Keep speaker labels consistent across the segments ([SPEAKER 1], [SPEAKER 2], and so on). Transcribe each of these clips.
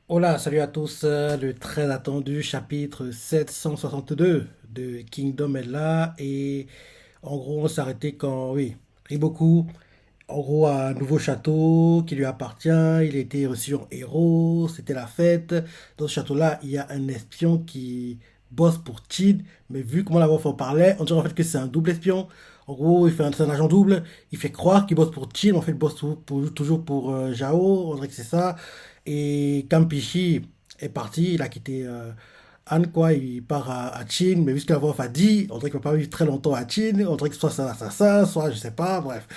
[SPEAKER 1] Hola, salut à tous. Le très attendu chapitre 762 de Kingdom est là. Et en gros, on s'est arrêté quand, oui, Riboku, en gros, a un nouveau château qui lui appartient. Il a été reçu en héros. C'était la fête. Dans ce château-là, il y a un espion qui bosse pour Tid. Mais vu comment la voix en parlait, on dirait en fait que c'est un double espion. En gros, c'est un agent double. Il fait croire qu'il bosse pour Tid. En fait, il bosse toujours pour Jao. On dirait que c'est ça. Et Kampishi est parti. Il a quitté Anne, quoi. Il part à Chin. Mais vu ce que la voix a dit, on dirait qu'il ne va pas vivre très longtemps à Chin. On dirait que soit c'est un assassin, soit je sais pas. Bref.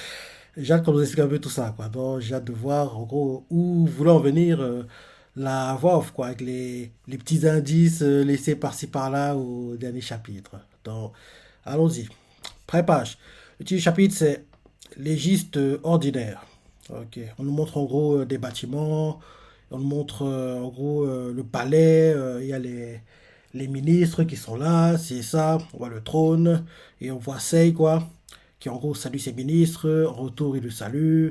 [SPEAKER 1] J'ai hâte qu'on nous explique un peu tout ça, quoi. Donc, j'ai hâte de voir, en gros, où voulait en venir la voix off, quoi, avec les petits indices laissés par-ci par-là au dernier chapitre. Donc, allons-y. Pré-page. Le petit chapitre, c'est légiste ordinaire. Ok. On nous montre en gros des bâtiments, on nous montre en gros le palais, il y a les ministres qui sont là, c'est ça, on voit le trône, et on voit Sei, quoi, qui en gros salue ses ministres, en retour il le salue.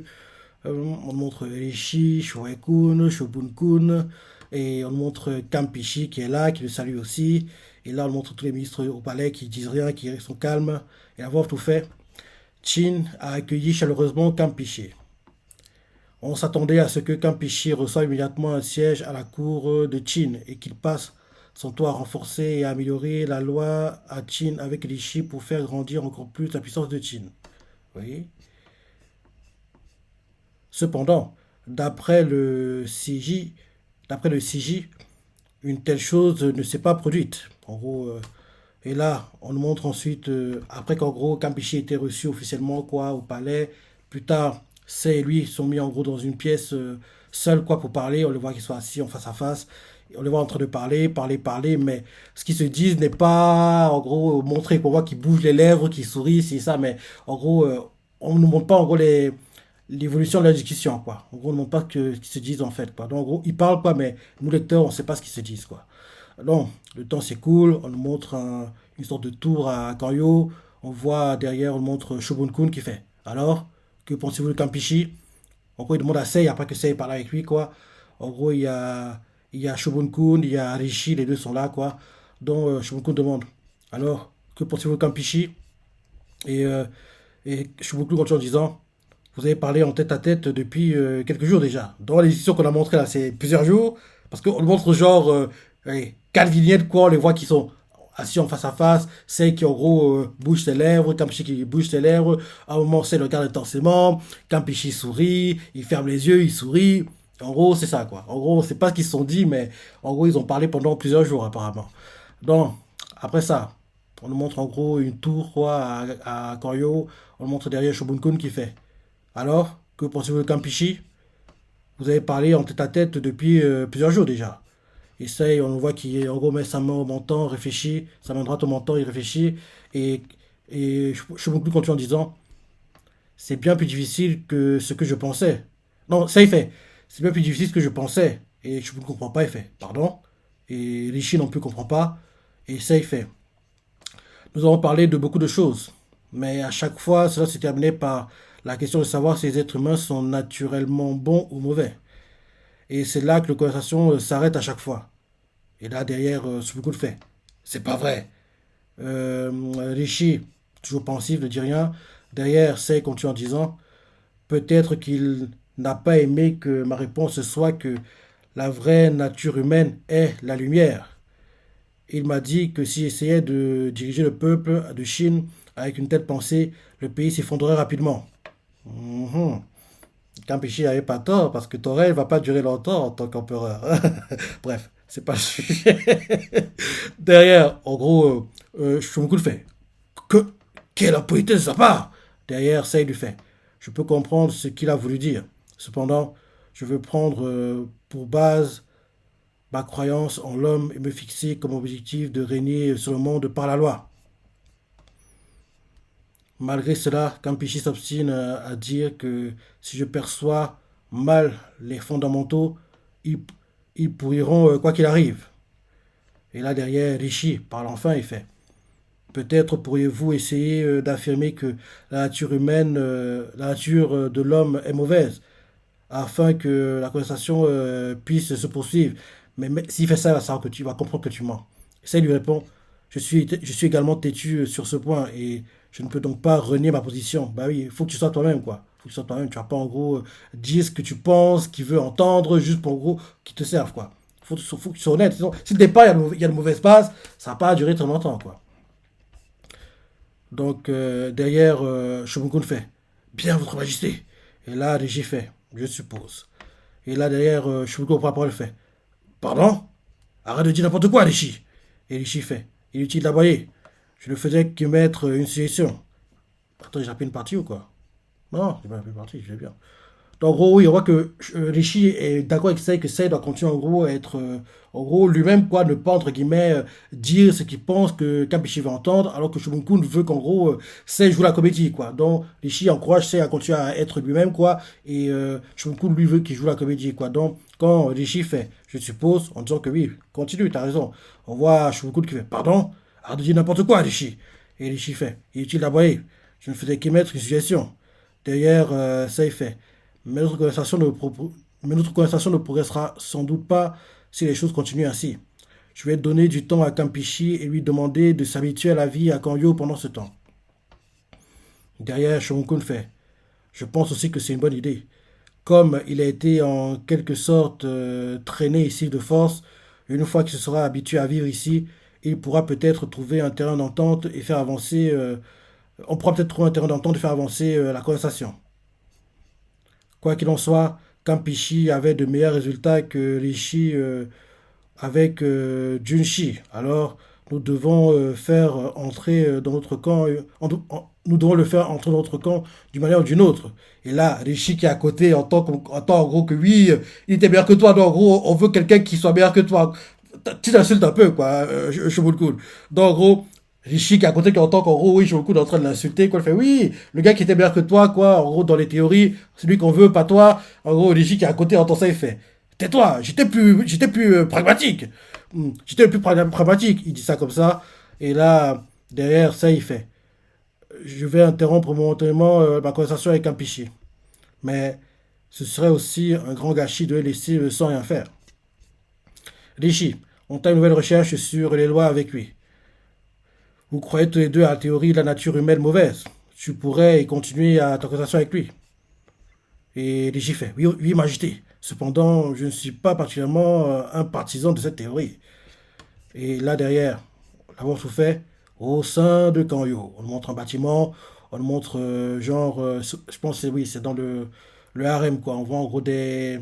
[SPEAKER 1] On montre Rishi, Shoei-kun, Shobun-kun, et on montre Kampishi qui est là, qui le salue aussi. Et là, on montre tous les ministres au palais qui disent rien, qui sont calmes. Et avoir tout fait, Chin a accueilli chaleureusement Kampishi. On s'attendait à ce que Kampishi reçoive immédiatement un siège à la cour de Chin et qu'il passe son toit à renforcer et à améliorer la loi à Chin avec Rishi pour faire grandir encore plus la puissance de Chin. Oui. Cependant, d'après le CJ, d'après le CJ, une telle chose ne s'est pas produite. En gros, et là, on nous montre ensuite, après qu'en gros, Campichi ait été reçu officiellement quoi, au palais, plus tard, c'est et lui sont mis en gros dans une pièce seuls quoi, pour parler. On les voit qu'ils sont assis en face à face. On les voit en train de parler, mais ce qu'ils se disent n'est pas en gros montré. Pour voir qu'ils bougent les lèvres, qu'ils sourient, c'est ça, mais en gros, on ne nous montre pas en gros l'évolution de la discussion, quoi. En gros, on ne montre pas ce qu'ils se disent en fait, quoi. Donc, en gros, ils parlent pas, mais nous, lecteurs, on ne sait pas ce qu'ils se disent, quoi. Donc, le temps s'écoule, on nous montre une sorte de tour à Kanyo, on voit derrière, on montre Shogun-kun qui fait. Alors, que pensez-vous de Kampishi? En gros, il demande à Sei, après que Sei parle avec lui, quoi. En gros, il y a Shogun-kun, il y a Rishi, les deux sont là, quoi. Donc, Shogun-kun demande, alors, que pensez-vous de Kampishi? Et, euh, et Shogun-kun continue en disant, vous avez parlé en tête à tête depuis quelques jours déjà. Dans les éditions qu'on a montrées là, c'est plusieurs jours. Parce qu'on montre genre allez, 4 vignettes, quoi. On les voit qui sont assis en face à face. C'est qui en gros bouge ses lèvres. Kampichi qui bouge ses lèvres. À un moment, c'est le regarde intensément. Kampichi sourit. Il ferme les yeux, il sourit. En gros, c'est ça quoi. En gros, c'est pas ce qu'ils se sont dit, mais en gros, ils ont parlé pendant plusieurs jours apparemment. Donc, après ça, on nous montre en gros une tour quoi, à Koryo. On nous montre derrière Shobunkun qui fait. Alors, que pensez-vous de Campichi? Vous avez parlé en tête à tête depuis plusieurs jours déjà. Essaye, on voit qu'il en gros met sa main au menton, réfléchit, sa main droite au menton, il réfléchit. Et, et Shubunku continue en disant, c'est bien plus difficile que ce que je pensais. Non, ça il fait. C'est bien plus difficile que ce que je pensais. Et Shubunku ne comprend pas, il fait. Pardon. Et Rishi non plus comprend pas. Et ça il fait. Nous avons parlé de beaucoup de choses, mais à chaque fois, cela s'est terminé par la question de savoir si les êtres humains sont naturellement bons ou mauvais. Et c'est là que la conversation s'arrête à chaque fois. Et là, derrière, Subuku le fait. C'est pas vrai. Rishi, toujours pensif, ne dit rien. Derrière, Sei continue en disant, peut-être qu'il n'a pas aimé que ma réponse soit que la vraie nature humaine est la lumière. Il m'a dit que s'il essayait de diriger le peuple de Chine avec une telle pensée, le pays s'effondrerait rapidement. Mhm. Campeche n'avait pas tort, parce que Torel ne va pas durer longtemps en tant qu'empereur. Bref, c'est pas le sujet. Derrière, en gros, Shumuku le fait. Que Quelle impolitesse de sa part. Derrière, ça, il lui fait. Je peux comprendre ce qu'il a voulu dire. Cependant, je veux prendre pour base ma croyance en l'homme et me fixer comme objectif de régner sur le monde par la loi. Malgré cela, Campichi s'obstine à dire que si je perçois mal les fondamentaux, ils, ils pourriront quoi qu'il arrive. Et là derrière, Rishi parle enfin et fait. Peut-être pourriez-vous essayer d'affirmer que la nature humaine, la nature de l'homme est mauvaise, afin que la conversation puisse se poursuivre. Mais s'il fait ça, il va comprendre que tu mens. Et ça, il lui répond, je suis également têtu sur ce point et je ne peux donc pas renier ma position. Bah oui, il faut que tu sois toi-même, quoi. Il faut que tu sois toi-même. Tu vas pas, en gros, dire ce que tu penses, qu'il veut entendre, juste pour, en gros, qu'il te serve, quoi. Faut que tu sois honnête. Sinon, si le départ, il y a de mauvaises bases, ça va pas durer très longtemps, quoi. Donc, derrière, Shogun fait, bien, votre majesté. Et là, Régis fait, je suppose. Et là, derrière, Shogun prend la parole, fait, pardon? Arrête de dire n'importe quoi, Rishi. Et Rishi fait, inutile d'aboyer. Je ne faisais que mettre une suggestion. Attends, j'ai appelé une partie ou quoi? Non, j'ai pas appelé une partie, je vais bien. Donc, en gros, oui, on voit que Rishi est d'accord avec Sei, que Sei doit continuer, en gros, à être, en gros, lui-même, quoi, ne pas, entre guillemets, dire ce qu'il pense que Kambishi veut entendre, alors que Shumunkun veut qu'en gros, Sei joue la comédie, quoi. Donc, Rishi encourage Sei à continuer à être lui-même, quoi, et Shumunkun, lui, veut qu'il joue la comédie, quoi. Donc, quand Rishi fait, je suppose, en disant que oui, continue, t'as raison, on voit Shumunkun qui fait, pardon, arrête de dire n'importe quoi, Rishi. Et Rishi fait, inutile d'aboyer, je ne faisais qu'émettre une suggestion. Derrière, Sei fait, mais notre conversation mais notre conversation ne progressera sans doute pas si les choses continuent ainsi. Je vais donner du temps à Kampishi et lui demander de s'habituer à la vie à Kanyo pendant ce temps. Derrière, Shonkun fait, je pense aussi que c'est une bonne idée. Comme il a été en quelque sorte traîné ici de force, une fois qu'il se sera habitué à vivre ici, il pourra peut-être trouver un terrain d'entente et faire avancer. On pourra peut-être trouver un terrain d'entente et faire avancer la conversation. Quoi qu'il en soit, Kampishi avait de meilleurs résultats que Rishi avec Junshi. Alors, nous devons faire entrer dans notre camp, nous devons le faire entrer dans notre camp d'une manière ou d'une autre. Et là, Rishi qui est à côté en gros que oui, il était meilleur que toi. Donc en gros, on veut quelqu'un qui soit meilleur que toi. Tu t'insultes un peu, quoi, Shobunkun. Donc en gros, Rishi qui est à côté qui entend qu'en gros, oui, Shobunkun est en train de l'insulter, quoi. Il fait oui, le gars qui était meilleur que toi, quoi. En gros, dans les théories, c'est lui qu'on veut, pas toi. En gros, Rishi qui est à côté entend ça, il fait tais-toi, j'étais plus pragmatique. J'étais le plus pragmatique. Il dit ça comme ça. Et là, derrière ça, il fait je vais interrompre momentanément ma conversation avec Campichi. Mais ce serait aussi un grand gâchis de le laisser sans rien faire. Rishi, on t'a une nouvelle recherche sur les lois avec lui. Vous croyez tous les deux à la théorie de la nature humaine mauvaise. Tu pourrais continuer à ta conversation avec lui. Et Rishi fait oui, oui, majesté. Cependant, je ne suis pas particulièrement un partisan de cette théorie. Et là derrière, l'avoir tout fait au sein de Kanyo. On nous montre un bâtiment, on nous montre je pense que oui, c'est dans le harem quoi. On voit en gros des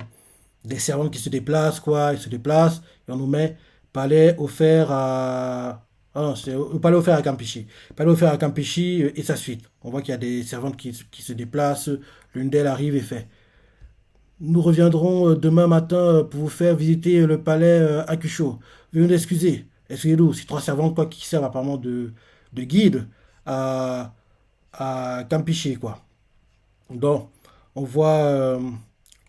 [SPEAKER 1] servantes qui se déplacent quoi, ils se déplacent et on nous met palais offert à ah non, c'est le palais offert à Kampishi. Palais offert à Kampishi et sa suite. On voit qu'il y a des servantes qui se déplacent, l'une d'elles arrive et fait nous reviendrons demain matin pour vous faire visiter le palais Akusho. Veuillez nous excuser. Excusez-nous, c'est trois servantes quoi, qui servent apparemment de guide à, à Campichi, quoi. Donc, on voit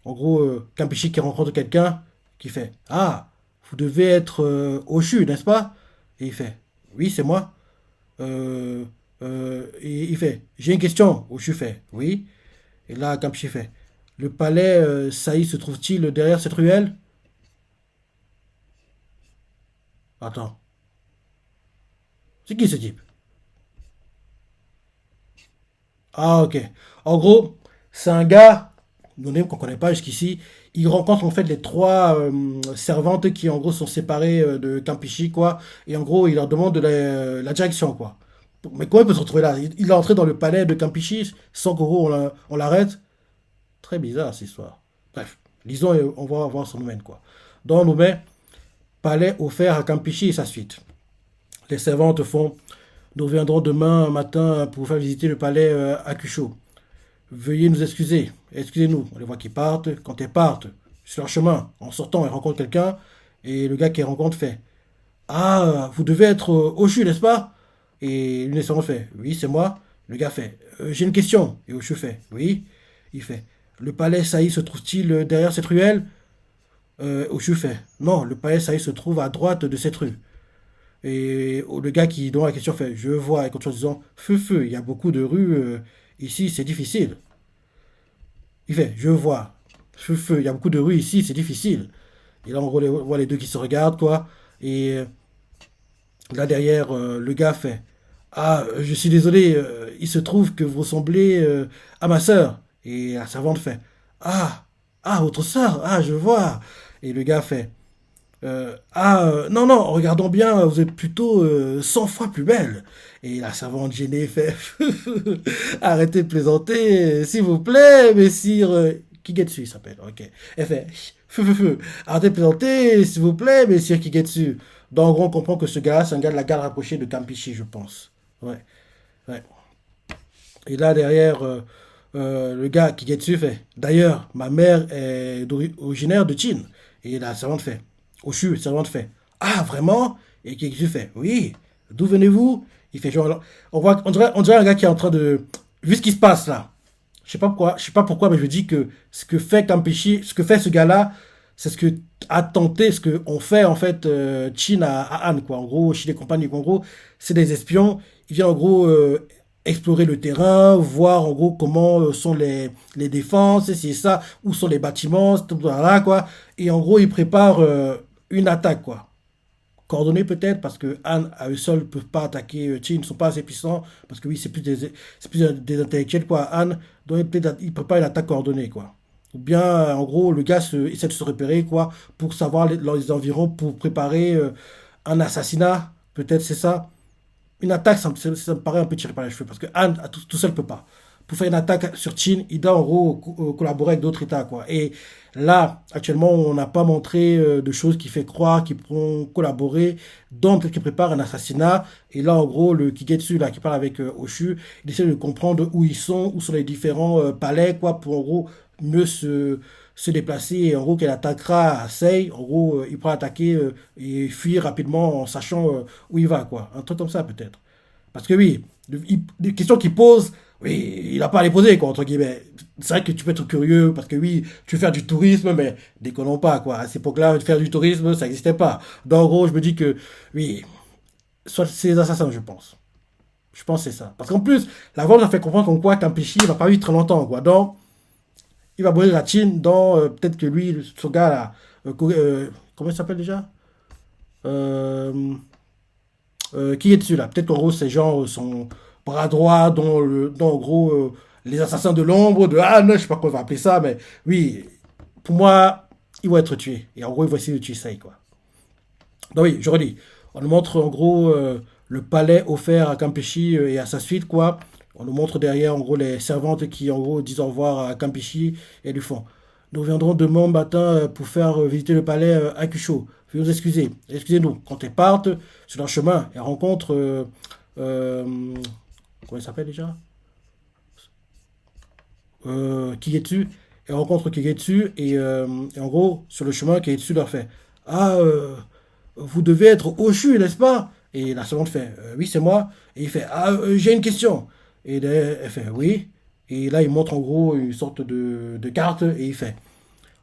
[SPEAKER 1] en gros Campichi qui rencontre quelqu'un qui fait ah, vous devez être Oshu, n'est-ce pas? Et il fait oui, c'est moi. Et il fait j'ai une question. Oshu fait oui. Et là, Campichi fait le palais Saï se trouve-t-il derrière cette ruelle? Attends, c'est qui ce type? Ah, ok. En gros, c'est un gars qu'on connaît pas jusqu'ici. Il rencontre en fait les trois servantes qui en gros sont séparées de Campichi, quoi. Et en gros, il leur demande de la direction, quoi. Mais comment il peut se retrouver là? Il est entré dans le palais de Campichi sans qu'en gros on l'arrête. Très bizarre cette histoire. Bref, lisons et on va voir son domaine, quoi. Donc, on nous met palais offert à Campichi et sa suite. Les servantes font nous reviendrons demain matin pour vous faire visiter le palais Akusho. Veuillez nous excuser. Excusez-nous. On les voit qui partent. Quand elles partent, sur leur chemin, en sortant, elles rencontrent quelqu'un. Et le gars qui les rencontre fait ah, vous devez être Oshu, n'est-ce pas? Et l'une des servantes fait oui, c'est moi. Le gars fait j'ai une question. Et Oshu fait oui. Il fait le palais Saï se trouve-t-il derrière cette ruelle? Oshu fait non, le palais Saï se trouve à droite de cette rue. Et le gars qui donne la question fait je vois. Et quand en disant feu, il y a beaucoup de rues ici, c'est difficile. Il fait je vois. Feu, il y a beaucoup de rues ici, c'est difficile. Et là, on voit les deux qui se regardent, quoi. Et là, derrière, le gars fait, ah, je suis désolé, il se trouve que vous ressemblez à ma sœur. Et la servante fait, ah, ah, votre sœur, ah, je vois. Et le gars fait, non, non, regardons bien, vous êtes plutôt 100 fois plus belle. Et la servante gênée fait, arrêtez de plaisanter, s'il vous plaît, messire. Kigetsu, il s'appelle, ok. Elle fait, arrêtez de plaisanter, s'il vous plaît, messire Kigetsu. Donc, en gros, on comprend que ce gars-là, c'est un gars de la gare rapprochée de Kampishi, je pense. Ouais, ouais. Et là, derrière, le gars Kigetsu fait, d'ailleurs, ma mère est originaire de Chine. Et la servante fait, Oshu, la servante fait, ah, vraiment? Et Kigetsu fait, oui, d'où venez-vous? Il fait genre, on dirait un gars qui est en train de, vu ce qui se passe là, je sais pas pourquoi, mais je dis que ce que fait Kampeshi, ce que fait ce gars-là, c'est ce que a tenté, ce que on fait en fait Chin à Han, quoi. En gros, Chin et compagnie, en gros, c'est des espions. Ils viennent en gros explorer le terrain, voir en gros comment sont les défenses, et c'est ça, où sont les bâtiments, là, quoi. Et en gros, ils préparent une attaque, quoi. Coordonnée peut-être, parce que Han à eux seuls ne peuvent pas attaquer Chin, ils ne sont pas assez puissants, parce que oui, c'est plus des intellectuels, quoi. Han, donc peut-être il prépare une attaque coordonnée, quoi. Ou bien, en gros, le gars essaie de se repérer, quoi, pour savoir les environs, pour préparer un assassinat, peut-être c'est ça. Une attaque, ça me paraît un peu tiré par les cheveux, parce que Han, tout seul, peut pas. Pour faire une attaque sur Chine, il doit en gros collaborer avec d'autres États, quoi. Et là, actuellement, on n'a pas montré de choses qui fait croire qu'ils pourront collaborer, donc peut-être qu'ils préparent un assassinat. Et là, en gros, le Kigetsu, là, qui parle avec Oshu, il essaie de comprendre où sont les différents palais, quoi, pour en gros mieux se déplacer. Et en gros, qu'elle attaquera à Sei, en gros, il pourra attaquer et fuir rapidement en sachant où il va, quoi. Un truc comme ça, peut-être. Parce que oui, les questions qu'il pose, oui, il n'a pas à les poser, quoi, entre guillemets. C'est vrai que tu peux être curieux, parce que oui, tu veux faire du tourisme, mais déconnons pas, quoi. À cette époque-là, faire du tourisme, ça n'existait pas. Donc, en gros, je me dis que, oui, soit c'est les assassins, je pense. Je pense que c'est ça. Parce qu'en plus, la vente a fait comprendre qu'en quoi Kampeshi, il va pas vivre très longtemps, quoi. Donc, il va mourir à Chine, donc peut-être que lui, ce gars-là, comment il s'appelle déjà euh, qui est dessus là? Peut-être qu'en gros, ces gens son bras droit, dont en gros, les assassins de l'ombre, de Anne, je sais pas comment on va appeler ça, mais oui, pour moi, ils vont être tués. Et en gros, ils vont essayer de tuer Sei, quoi. Donc oui, je redis, on nous montre en gros le palais offert à Campechi et à sa suite, quoi. On nous montre derrière, en gros, les servantes qui, en gros, disent au revoir à Campechi et lui font. Nous viendrons demain matin pour faire visiter le palais à Kusho. Veuillez nous excuser. Excusez-nous. Quand elles partent sur leur chemin, elles rencontrent. Euh, comment il s'appelle déjà Kigetsu. Elles rencontrent Kigetsu et en gros, sur le chemin, Kigetsu leur fait ah, vous devez être Oshu, n'est-ce pas? Et la servante fait oui, c'est moi. Et il fait ah, j'ai une question. Et elle fait oui. Et là, il montre en gros une sorte de carte et il fait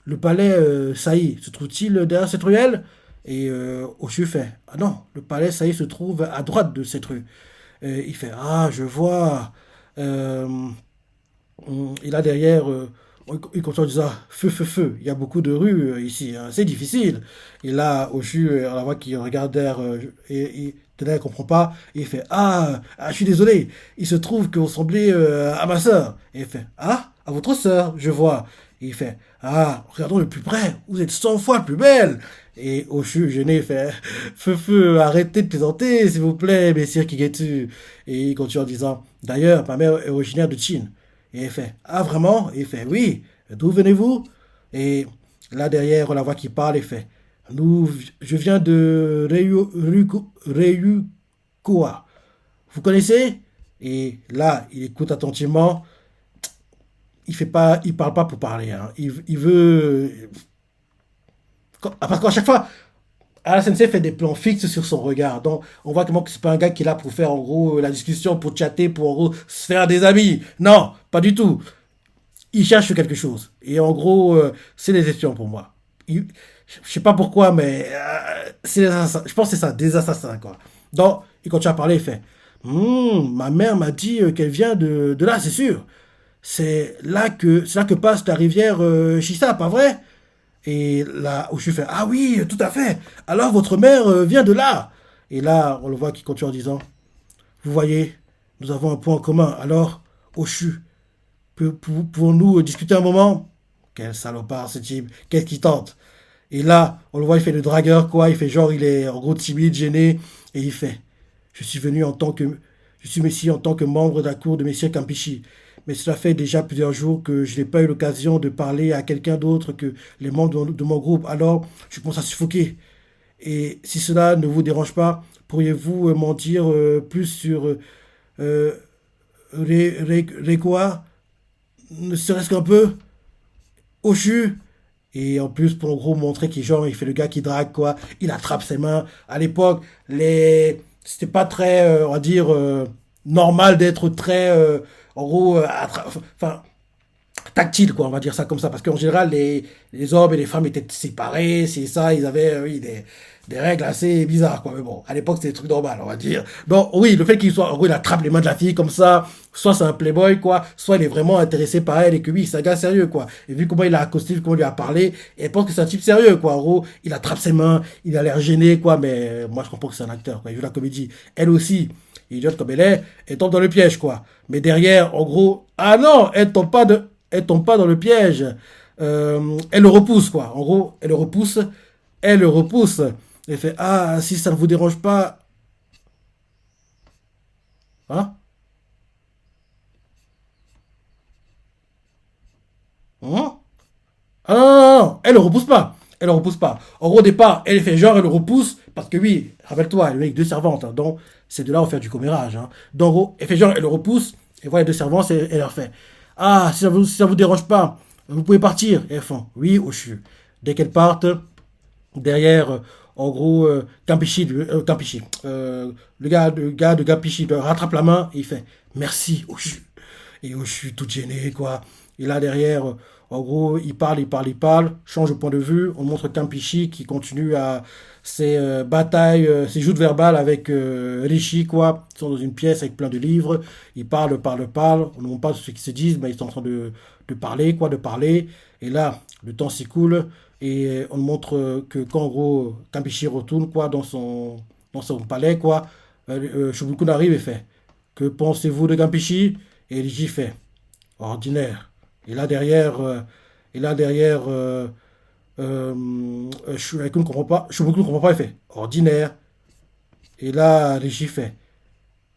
[SPEAKER 1] le palais Saï se trouve-t-il derrière cette ruelle? Et Oshu fait ah non, le palais Saï se trouve à droite de cette rue. Et il fait ah, je vois. Euh, et là derrière, il continue en disant feu, feu, feu. Il y a beaucoup de rues ici, hein, c'est difficile. Et là, Oshu, on la voit qu'il regarde derrière et Tena ne comprend pas. Et il fait je suis désolé. Il se trouve que vous ressemblez à ma sœur. Et il fait ah, à votre sœur, je vois. Et il fait ah, regardons de plus près. Vous êtes 100 fois plus belle. Et Oshu, gêné, fait feu, feu, arrêtez de plaisanter, s'il vous plaît, messire Kigetsu. Et il continue en disant d'ailleurs, ma mère est originaire de Chine. Et il fait ah, vraiment? Et il fait oui. D'où venez-vous? Et là derrière, on la voit qui parle et fait je viens de Ryukoa. Vous connaissez? Et là, il écoute attentivement. Il parle pas pour parler, hein. Il veut. Parce qu'à chaque fois, Ala Sensei fait des plans fixes sur son regard. Donc, on voit comment que c'est pas un gars qui est là pour faire, en gros, la discussion, pour chatter, pour, en gros, se faire des amis. Non, pas du tout. Il cherche quelque chose. Et en gros, c'est des espions pour moi. Je sais pas pourquoi, mais c'est des assassins. Je pense que c'est ça, des assassins, quoi. Donc, il continue à parler, il fait ma mère m'a dit qu'elle vient de là, c'est sûr. c'est là que passe la rivière Chissa, pas vrai? Et là, où je fais, ah oui, tout à fait. Alors votre mère vient de là. Et là, on le voit qui continue en disant, vous voyez, nous avons un point en commun. Alors, Oshu, pouvons-nous discuter un moment? Quel salopard ce type, qu'est-ce qu'il tente? Et là, on le voit, il fait le dragueur, quoi. Il fait genre, il est en gros timide, gêné. Et il fait, je suis venu en tant que, je suis ici en tant que membre de la cour de Messieurs Campichi. Mais cela fait déjà plusieurs jours que je n'ai pas eu l'occasion de parler à quelqu'un d'autre que les membres de mon groupe. Alors, je commence à suffoquer. Et si cela ne vous dérange pas, pourriez-vous m'en dire plus sur euh, Rekoa, ne serait-ce qu'un peu, Oshu? Et en plus, pour en gros montrer qu'il genre, il fait le gars qui drague, quoi. Il attrape ses mains. À l'époque, c'était pas très, on va dire, normal d'être très, en gros, enfin, tactile, quoi, on va dire ça comme ça. Parce qu'en général, les hommes et les femmes étaient séparés, c'est ça, ils avaient, oui, des règles assez bizarres, quoi. Mais bon, à l'époque, c'était des trucs normaux, on va dire. Donc, oui, le fait qu'il soit, en gros, il attrape les mains de la fille comme ça, soit c'est un playboy, quoi, soit il est vraiment intéressé par elle et que oui, c'est un gars sérieux, quoi. Et vu comment il a accosté, vu comment il lui a parlé, elle pense que c'est un type sérieux, quoi. En gros, il attrape ses mains, il a l'air gêné, quoi, mais moi, je comprends que c'est un acteur, quoi. Il joue la comédie. Elle aussi, idiote comme elle tombe dans le piège, quoi. Mais derrière, en gros, ah non, elle tombe pas dans le piège. Elle le repousse, quoi. En gros, elle le repousse. Elle fait, ah, si ça ne vous dérange pas, hein? Hein? Ah non, non, non, elle le repousse pas. Elle le repousse pas. En gros, au départ, elle fait genre, elle le repousse, parce que oui, rappelle-toi, elle est avec deux servantes, hein, donc c'est de là où faire du commérage. Hein. Donc, en gros, elle fait genre, elle le repousse, et voilà les deux servantes, et elle leur fait, ah, si ça vous dérange pas, vous pouvez partir. Et elles font, oui, au chu. Dès qu'elles partent, derrière, en gros, le gars de Gampichi rattrape la main, et il fait, merci, au chu. Et je suis tout gêné, quoi. Et là, derrière, en gros, il parle, change de point de vue. On montre Campichi qui continue à ses batailles, ses joutes verbales avec Rishi, quoi. Ils sont dans une pièce avec plein de livres. Ils parlent. On ne montre pas ce qu'ils se disent, mais ils sont en train de parler, quoi, de parler. Et là, le temps s'écoule et on montre que quand, en gros, Campichi retourne, quoi, dans son palais, quoi, Shobukun arrive et fait, que pensez-vous de Campichi? Et Rishi fait, ordinaire. Et là derrière, Shuraikun ne comprend pas, Shoboku ne comprend pas, il fait ordinaire. Et là, Rishi fait,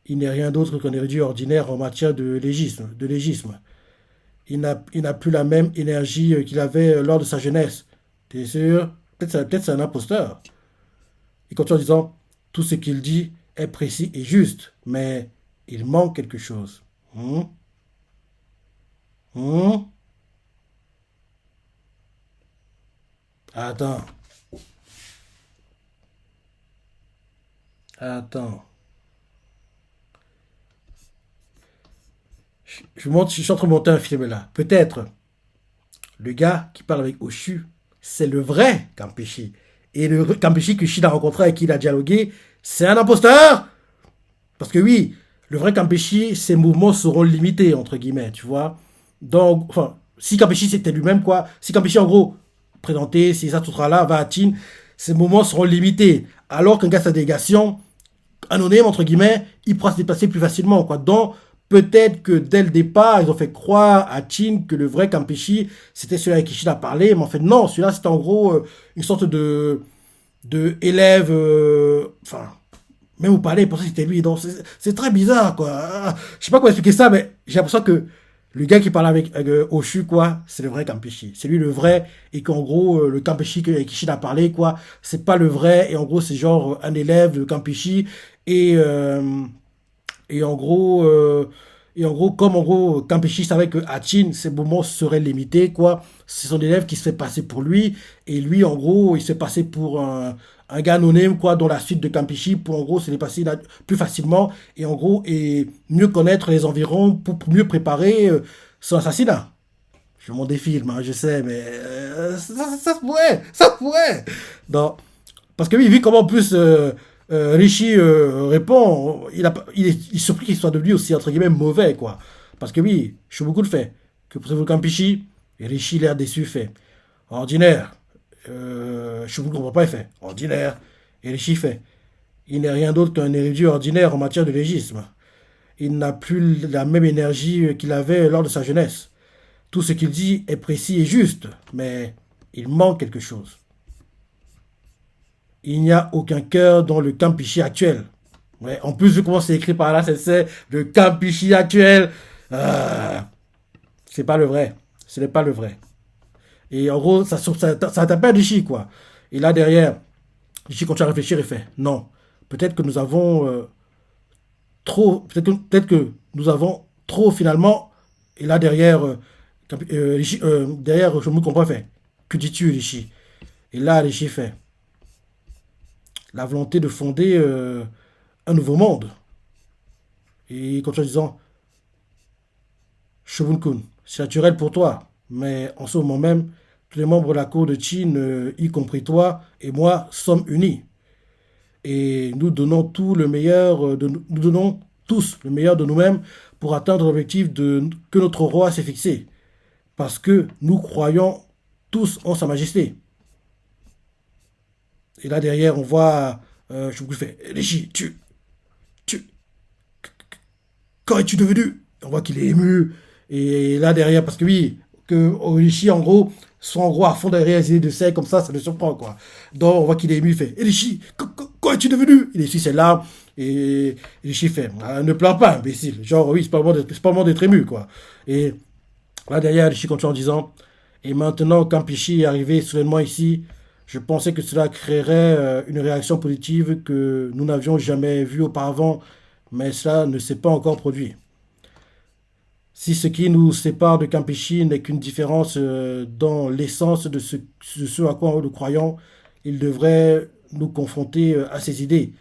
[SPEAKER 1] il n'est rien d'autre qu'un érudit ordinaire en matière de légisme. Il n'a plus la même énergie qu'il avait lors de sa jeunesse. T'es sûr? Peut-être c'est un imposteur. Il continue en disant, tout ce qu'il dit est précis et juste, mais il manque quelque chose. Hmm? Hmm? Attends, attends. Je suis en train de monter un film là. Peut-être le gars qui parle avec Oshu, c'est le vrai Kampeshi. Et le Kampeshi que Shin a rencontré, avec qui il a dialogué, c'est un imposteur. Parce que oui, le vrai Kampeshi, ses mouvements seront limités, entre guillemets, tu vois. Donc, enfin, si Kampeshi c'était lui-même, quoi. Si Kampeshi, en gros, présenté, si ça tout sera là, va à Chin, ses mouvements seront limités. Alors qu'un gars sa délégation, anonyme, entre guillemets, il pourra se déplacer plus facilement, quoi. Donc, peut-être que dès le départ, ils ont fait croire à Chin que le vrai Kampeshi, c'était celui avec qui Chin a parlé, mais en fait, non, celui-là, c'était en gros une sorte de élève, enfin, même vous parlez, pour ça c'était lui. Donc, c'est très bizarre, quoi. Je sais pas comment expliquer ça, mais j'ai l'impression que le gars qui parle avec Oshu, quoi, c'est le vrai Kampeshi. C'est lui le vrai, et qu'en gros, le Kampeshi avec qui Shin a parlé, quoi, c'est pas le vrai, et en gros, c'est genre un élève de Kampeshi, et, euh, et en gros, comme en gros, Campechi savait que Hachin, ses moments seraient limités, quoi. C'est son élève qui se fait passer pour lui. Et lui, en gros, il se fait passer pour un gars anonyme, quoi, dans la suite de Campechi, pour en gros se dépasser plus facilement. Et en gros, et mieux connaître les environs pour mieux préparer son assassinat. Je montre des films, hein, je sais, mais ça se pourrait, ça se pourrait. Non. Parce que oui, vu comment en plus Rishi répond, il est surpris qu'il soit devenu aussi, entre guillemets, mauvais, quoi. Parce que oui, je suis beaucoup de fait. Que pour Campichi, Rishi l'air déçu fait. Ordinaire, je ne comprends pas il fait. Ordinaire, et Rishi fait. Il n'est rien d'autre qu'un érudit ordinaire en matière de légisme. Il n'a plus la même énergie qu'il avait lors de sa jeunesse. Tout ce qu'il dit est précis et juste, mais il manque quelque chose. Il n'y a aucun cœur dans le Campichi actuel. Ouais, en plus, vu comment c'est écrit par là, c'est le Campichi actuel. Euh, c'est pas le vrai. Ce n'est pas le vrai. Et en gros, ça t'appelle Rishi, quoi. Et là, derrière, Rishi continue à réfléchir et fait non. Peut-être que nous avons trop. Peut-être que nous avons trop finalement. Et là, derrière, Rishi, derrière, je me comprends, fait que dis-tu, Rishi? Et là, Rishi fait la volonté de fonder un nouveau monde. Et il continue en disant Shogun-kun, c'est naturel pour toi, mais en ce moment même, tous les membres de la cour de Qin, y compris toi et moi, sommes unis. Et nous donnons tout le meilleur nous donnons tous le meilleur de nous-mêmes pour atteindre l'objectif que notre roi s'est fixé. Parce que nous croyons tous en Sa Majesté. Et là derrière, on voit Shogun fait Rishi, tu, quand es-tu devenu? On voit qu'il est ému. Et là derrière, parce que oui, que Rishi en gros soit en gros à fond derrière les idées de sec comme ça le surprend quoi. Donc on voit qu'il est ému, il fait Rishi, quand es-tu devenu? Il essuie ses larmes et Rishi fait ne pleure pas imbécile. Genre oui, c'est pas le moment d'être ému quoi. Et là derrière, Rishi continue en disant et maintenant Campichi est arrivé soudainement ici, je pensais que cela créerait une réaction positive que nous n'avions jamais vue auparavant, mais cela ne s'est pas encore produit. Si ce qui nous sépare de Campeche n'est qu'une différence dans l'essence de ce à quoi nous croyons, il devrait nous confronter à ses idées.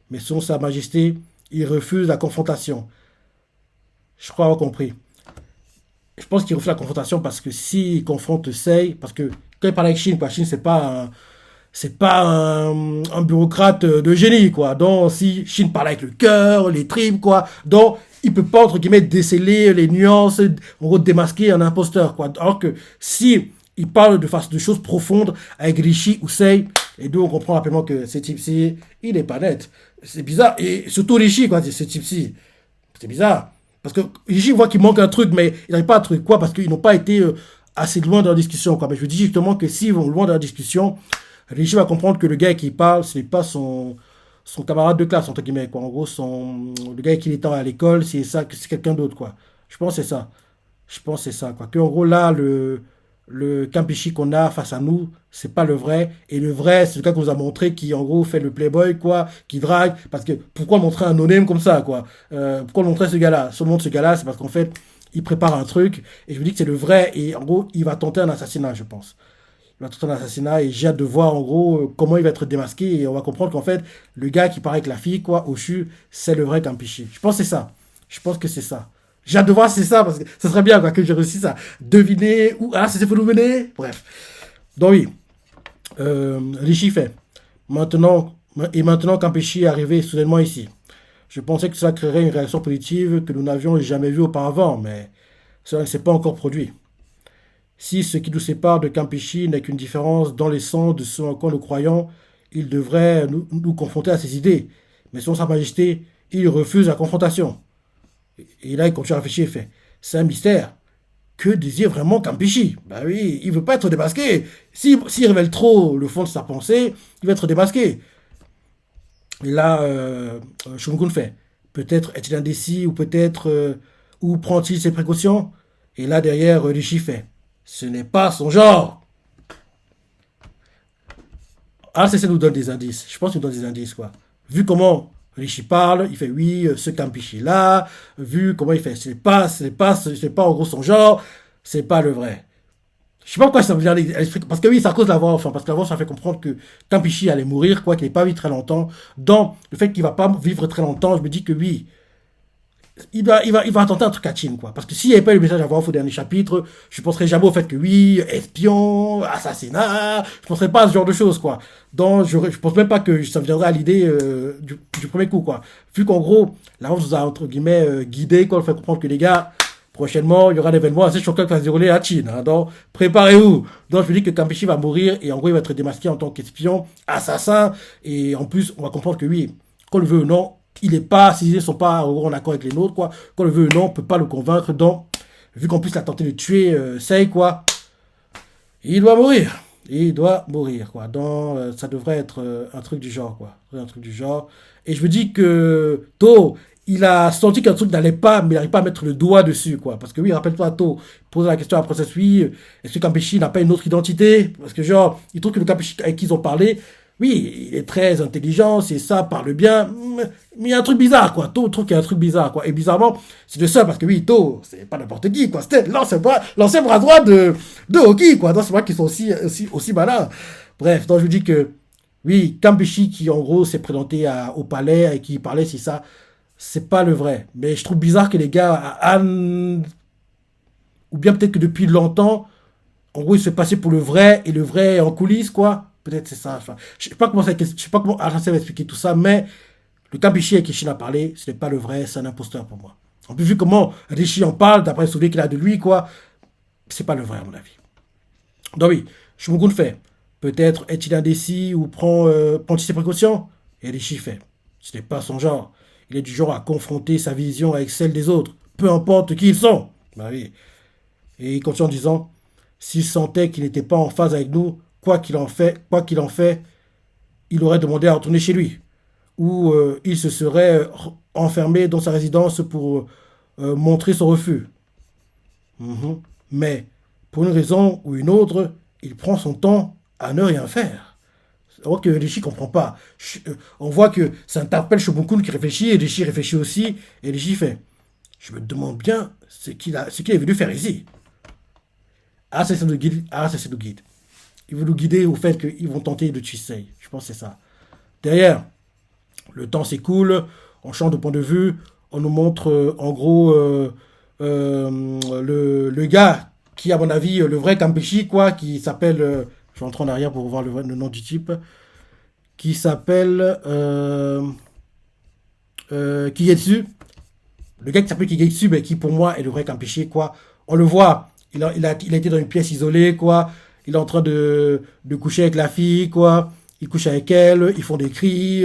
[SPEAKER 1] Mais selon Sa Majesté, il refuse la confrontation. Je crois avoir compris. Je pense qu'il refuse la confrontation parce que s'il confronte Sei, parce que quand il parle avec Chine, quoi, Chine c'est pas un bureaucrate de génie, quoi. Donc, si Chine parle avec le cœur, les tripes, quoi. Donc, il peut pas, entre guillemets, déceler les nuances, en gros, démasquer un imposteur, quoi. Alors que si il parle de choses profondes avec Rishi ou Sei, et d'où on comprend rapidement que ce type-ci, il est pas net. C'est bizarre. Et surtout Rishi, quoi, ce type-ci. C'est bizarre. Parce que Rishi voit qu'il manque un truc, mais il n'arrive pas à truc, quoi, parce qu'ils n'ont pas été assez loin dans la discussion, quoi. Mais je dis justement que s'ils vont loin dans la discussion, Rishi va comprendre que le gars qui parle, ce n'est pas son camarade de classe, entre guillemets, quoi. En gros, le gars qui est à l'école, c'est ça, c'est quelqu'un d'autre, quoi. Je pense que c'est ça. Je pense que c'est ça, quoi. Que, en gros, là, le Campeche qu'on a face à nous, c'est pas le vrai. Et le vrai, c'est le gars qu'on nous a montré qui, en gros, fait le playboy, quoi, qui drague. Parce que, pourquoi montrer un anonyme comme ça, quoi? Pourquoi montrer ce gars-là? Si on montre ce gars-là, c'est parce qu'en fait, il prépare un truc. Et je me dis que c'est le vrai. Et, en gros, il va tenter un assassinat, je pense. Il va tenter un assassinat et j'ai hâte de voir en gros comment il va être démasqué et on va comprendre qu'en fait le gars qui paraît avec la fille quoi au CHU c'est le vrai Campeche. Je pense que c'est ça. Je pense que c'est ça. J'ai hâte de voir si c'est ça parce que ça serait bien quoi, que j'ai réussi à deviner ou ah c'est phénoméné. Bref. Donc oui. Rishi fait. Maintenant Campeche est arrivé soudainement ici. Je pensais que cela créerait une réaction positive que nous n'avions jamais vue auparavant mais cela ne s'est pas encore produit. Si ce qui nous sépare de Campeche n'est qu'une différence dans les sens de ce en quoi nous croyons, il devrait nous confronter à ses idées. Mais selon Sa Majesté, il refuse la confrontation. Et là, il continue à réfléchir et fait c'est un mystère. Que désire vraiment Campeche? Ben oui, il veut pas être démasqué. S'il révèle trop le fond de sa pensée, il va être démasqué. Et là, Shogun fait peut-être est-il indécis ou peut-être où prend-il ses précautions? Et là, derrière, Rishi fait ce n'est pas son genre. RCC nous donne des indices. Je pense qu'il nous donne des indices, quoi. Vu comment Rishi parle, il fait oui, ce Campeche là. Vu comment il fait, c'est pas en gros son genre. C'est pas le vrai. Je sais pas pourquoi ça me vient à l'esprit. Parce que oui, c'est à cause de la voix, enfin, parce que la voix, ça fait comprendre que Campeche allait mourir, quoi, qu'il n'ait pas vécu très longtemps. Donc, le fait qu'il va pas vivre très longtemps, je me dis que oui, il va tenter un truc à Chin, quoi. Parce que s'il n'y avait pas eu le message à voir au dernier chapitre, je ne penserais jamais au fait que oui, espion, assassinat, je ne penserais pas à ce genre de choses, quoi. Donc, je pense même pas que ça me viendrait à l'idée du premier coup, quoi. Vu qu'en gros, la nous a, entre guillemets, guidé, quoi, le fait comprendre que les gars, Prochainement, il y aura un événement assez choquant qui va se dérouler à Chine. Hein. Donc, préparez-vous. Donc, je me dis que Kampeshi va mourir et en gros, il va être démasqué en tant qu'espion, assassin. Et en plus, on va comprendre que oui, qu'on le veut ou non, il n'est pas, ses idées ne sont pas en accord avec les nôtres, quoi. Qu'on le veut ou non, on ne peut pas le convaincre. Donc, vu qu'en plus, il a tenté de tuer Sei, quoi, il doit mourir. Il doit mourir, quoi. Donc, ça devrait être un truc du genre, quoi. Un truc du genre. Et je me dis que To, il a senti qu'un truc n'allait pas, mais il n'arrive pas à mettre le doigt dessus, quoi. Parce que oui, rappelle-toi, To, poser la question à la princesse, oui, est-ce que Kampeshi n'a pas une autre identité? Parce que genre, il trouve que le Kampeshi avec qui ils ont parlé, oui, il est très intelligent, c'est ça, parle bien, mais il y a un truc bizarre, quoi. To trouve qu'il y a un truc bizarre, quoi. Et bizarrement, c'est de ça, parce que oui, To, c'est pas n'importe qui, quoi. C'était l'ancien bras droit de Hoki, quoi. Donc c'est vrai qu'ils sont aussi malins. Bref, donc je vous dis que, oui, Kampeshi qui, en gros, s'est présenté au palais et qui parlait, c'est ça, c'est pas le vrai. Mais je trouve bizarre que les gars, Anne, ou bien peut-être que depuis longtemps, en gros, il se fait passer pour le vrai et le vrai en coulisses, quoi. Peut-être c'est ça. Enfin, je sais pas comment je sais pas comment Aracel va expliquer tout ça, mais le Kampeshi avec qui Chine a parlé, ce n'est pas le vrai, c'est un imposteur pour moi. En plus, vu comment Rishi en parle, d'après le souvenir qu'il a de lui, quoi, c'est pas le vrai, à mon avis. Donc oui, Shimogun fait. Peut-être est-il indécis ou prend-il ses précautions? Et Rishi fait. Ce n'est pas son genre. Il est du genre à confronter sa vision avec celle des autres, peu importe qui ils sont. Bah oui. Et il continue en disant, s'il sentait qu'il n'était pas en phase avec nous, quoi qu'il en fait, il aurait demandé à retourner chez lui. Ou il se serait enfermé dans sa résidence pour montrer son refus. Mhm. Mais, pour une raison ou une autre, il prend son temps à ne rien faire. On voit que Rishi ne comprend pas. On voit que ça interpelle Shobukun qui réfléchit, et Rishi réfléchit aussi, et Rishi fait, je me demande bien ce qu'il est venu faire ici. Ah, c'est ça nous guide. Ah, c'est ça nous guide. Ils vont nous guider au fait qu'ils vont tenter de tuer Sei. Je pense que c'est ça. Derrière, le temps s'écoule, on change de point de vue, on nous montre en gros le gars qui, à mon avis, le vrai Kampeshi, quoi, qui s'appelle. Je vais rentrer en arrière pour voir le nom du type. Qui s'appelle Kigetsu. Le gars qui s'appelle Kigetsu, mais qui pour moi est le vrai Kampeshi, quoi. On le voit, il a été dans une pièce isolée, quoi. Il est en train de coucher avec la fille, quoi. Il couche avec elle, ils font des cris,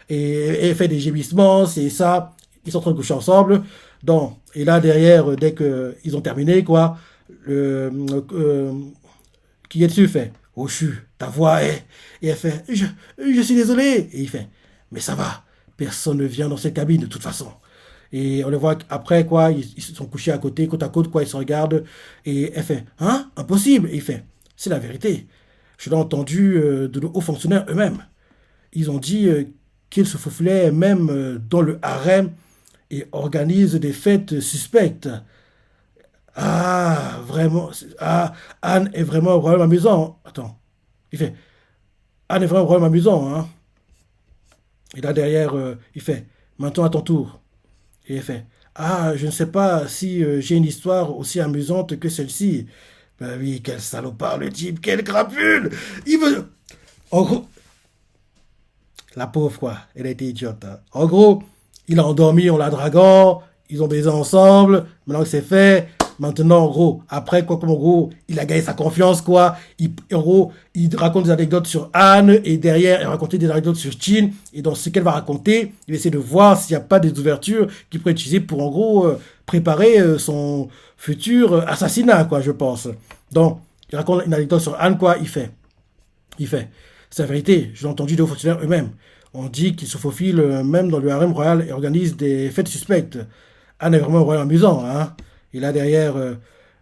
[SPEAKER 1] et elle fait des gémissements, c'est ça. Ils sont en train de coucher ensemble. Donc, et là, derrière, dès qu'ils ont terminé, quoi, Kigetsu fait, Oshu, ta voix est... Et elle fait, je suis désolé. Et il fait, mais ça va, personne ne vient dans cette cabine de toute façon. Et on le voit après, quoi, ils se sont couchés à côté, côte à côte, quoi, ils se regardent. Et elle fait, hein, impossible. Et il fait, c'est la vérité. Je l'ai entendu de nos hauts fonctionnaires eux-mêmes. Ils ont dit qu'ils se faufulaient même dans le harem et organisent des fêtes suspectes. Ah, vraiment. Ah, Anne est vraiment un royaume amusant. Attends. Il fait, Anne est vraiment un royaume amusant, hein. Et là derrière, il fait, maintenant à ton tour. Et il fait, ah, je ne sais pas si j'ai une histoire aussi amusante que celle-ci. Ben oui, quel salopard le type, quel crapule. Il veut... En gros, la pauvre, quoi. Elle a été idiote. Hein. En gros, il a endormi en la draguant. Ils ont baisé ensemble. Maintenant que c'est fait. Maintenant, en gros, après, quoi, comme en gros, il a gagné sa confiance, quoi. En gros, il raconte des anecdotes sur Anne. Et derrière, il raconte des anecdotes sur Chin. Et dans ce qu'elle va raconter, il va essayer de voir s'il n'y a pas des ouvertures qu'il pourrait utiliser pour, en gros, préparer son futur assassinat, quoi, je pense. Donc, il raconte une anecdote sur Anne, quoi. Il fait. C'est la vérité, je l'ai entendu de hauts fonctionnaires eux-mêmes. On dit qu'ils se faufilent même dans le harem royal et organisent des fêtes suspectes. Anne est vraiment un royal amusant, hein. Et là derrière,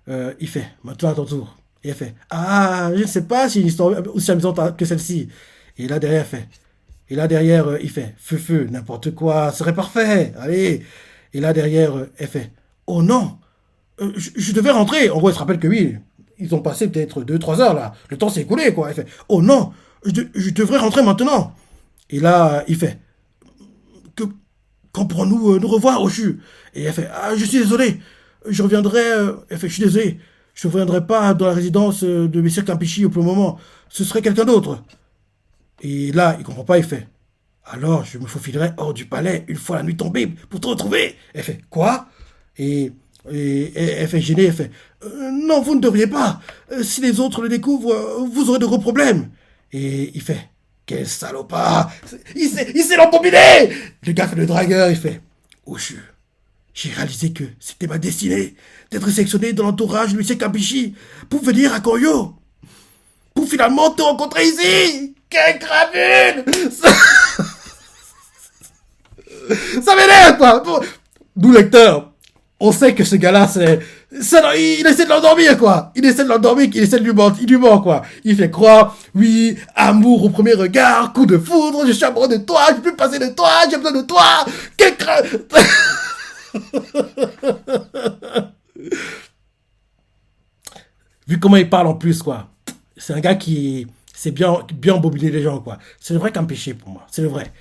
[SPEAKER 1] il fait, maintenant à ton tour. Et elle fait, ah, je ne sais pas si une histoire aussi amusante que celle-ci. Et là derrière, il fait, feu, n'importe quoi, ce serait parfait, allez. Et là derrière, elle fait, oh non, je devais rentrer. En gros, elle se rappelle que oui, ils ont passé peut-être 2 3 heures là. Le temps s'est écoulé, quoi. Elle fait, oh non, je devrais rentrer maintenant. Et là, il fait, que, quand pourrons-nous nous revoir, Oshu? Et elle fait, ah, je suis désolé, je reviendrai. Elle fait, je suis désolé, je ne reviendrai pas dans la résidence de Messire Kampeshi pour le moment. Ce serait quelqu'un d'autre. Et là, il comprend pas, il fait, alors je me faufilerai hors du palais une fois la nuit tombée pour te retrouver. Elle fait, quoi? Et Et elle fait gêner, elle fait non, vous ne devriez pas. Si les autres le découvrent, vous aurez de gros problèmes. Et il fait quel salopard. Il s'est l'embobiné. Le gars fait le dragueur, il fait oh, j'ai réalisé que c'était ma destinée d'être sélectionné dans l'entourage de M. Kabishi pour venir à Koyo. Pour finalement te rencontrer ici. Quelle gravune. Ça m'énerve, quoi. Nous, lecteurs, on sait que ce gars-là, il essaie de l'endormir, quoi. Il essaie de l'endormir, il essaie de lui mentir, il lui ment, quoi. Il fait croire, oui, amour au premier regard, coup de foudre, je suis amoureux de toi, je peux plus passer de toi, j'ai besoin de toi. Quel Vu comment il parle en plus, quoi. C'est un gars qui c'est bien embobiner les gens, quoi. C'est le vrai qu'un péché pour moi, c'est le vrai.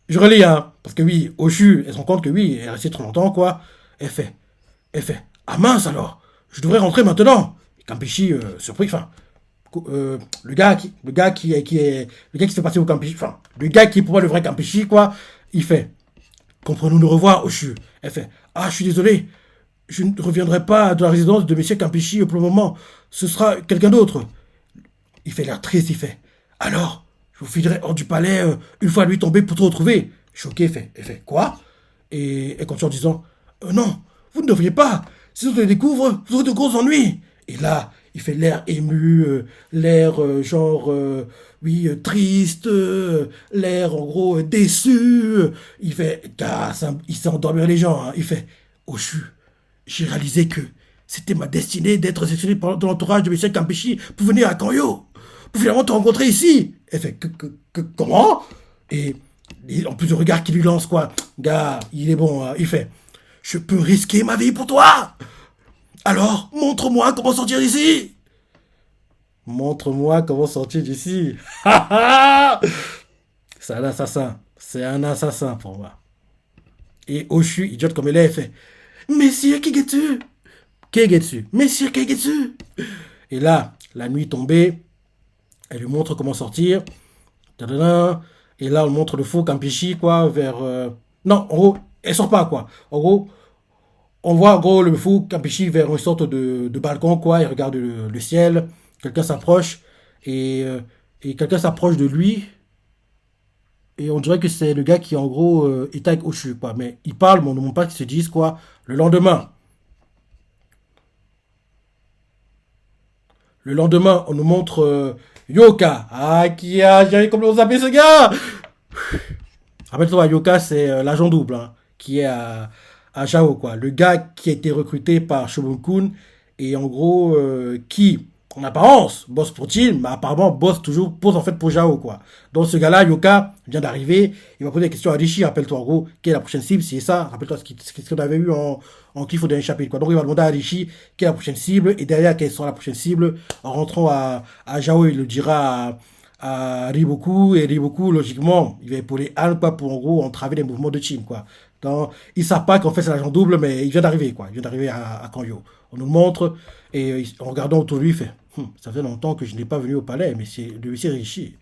[SPEAKER 1] Je relis, hein, parce que oui, Oshu, elle se rend compte que oui, elle est restée trop longtemps, quoi. Elle fait, elle fait, ah mince alors, je devrais rentrer maintenant. Et Kampishi, surpris, enfin, le gars qui se fait passer au Kampishi, enfin, le gars qui est pour moi le vrai Kampishi, quoi, il fait, comprenons nous revoir, Oshu. Elle fait, ah, je suis désolé, je ne reviendrai pas de la résidence de monsieur Kampishi pour le moment, ce sera quelqu'un d'autre. Il fait l'air triste, il fait, alors, je vous filerai hors du palais une fois lui tombé pour te retrouver. Choqué, il fait, quoi? Et elle continue en disant, non, vous ne devriez pas. Si on le découvre, vous aurez de gros ennuis. Et là, il fait l'air ému, l'air genre, oui, triste, l'air en gros déçu. Il fait, car il sait endormir les gens. Hein. Il fait, oh, j'ai réalisé que c'était ma destinée d'être sélectionné dans l'entourage de M. Kampeshi pour venir à Kanyo. Pour finalement te rencontrer ici. Elle fait, comment? Et en plus, le regard qu'il lui lance, quoi. Gars, il est bon. Hein. Il fait, je peux risquer ma vie pour toi. Alors, montre-moi comment sortir d'ici. Montre-moi comment sortir d'ici. C'est un assassin. C'est un assassin pour moi. Et Oshu, idiote comme elle est, elle fait, Messire Kigetsu. Kegetsu. Messire Kegetsu. Et là, la nuit tombée, elle lui montre comment sortir. Tadadam. Et là, on montre le faux Kampishi, quoi, vers... Non, en gros, elle sort pas, quoi. En gros, on voit, en gros, le faux Kampishi vers une sorte de balcon, quoi. Il regarde le ciel. Quelqu'un s'approche. Et quelqu'un s'approche de lui. Et on dirait que c'est le gars qui, en gros, est avec Oshu, quoi. Mais il parle, mais on ne montre pas qu'ils se disent, quoi. Le lendemain, on nous montre Yoka. Ah, qui a... J'avais comment on s'appelle ce gars. Rappelle-toi, Yoka, c'est l'agent double, hein, qui est à Jao, quoi. Le gars qui a été recruté par Shobun-kun et en gros, qui, en apparence, bosse pour Team, mais apparemment pose en fait pour Jao, quoi. Donc ce gars-là, Yoka, vient d'arriver, il va poser des questions à Rishi, rappelle-toi en gros, quelle est la prochaine cible, c'est ça, rappelle-toi ce qu'on avait eu en kiff au dernier chapitre, quoi. Donc il va demander à Rishi quelle est la prochaine cible, et derrière, quelle sera la prochaine cible, en rentrant à Jao, il le dira à Riboku, et Riboku, logiquement, il va épauler Anne, quoi, pour en gros entraver les mouvements de Chin, quoi. Donc, ils savent pas qu'en fait c'est l'agent double, mais il vient d'arriver, quoi. Il vient d'arriver à Kanyo. On nous le montre, et en regardant autour de lui, il fait, ça fait longtemps que je n'ai pas venu au palais, mais c'est le huissier Rishi.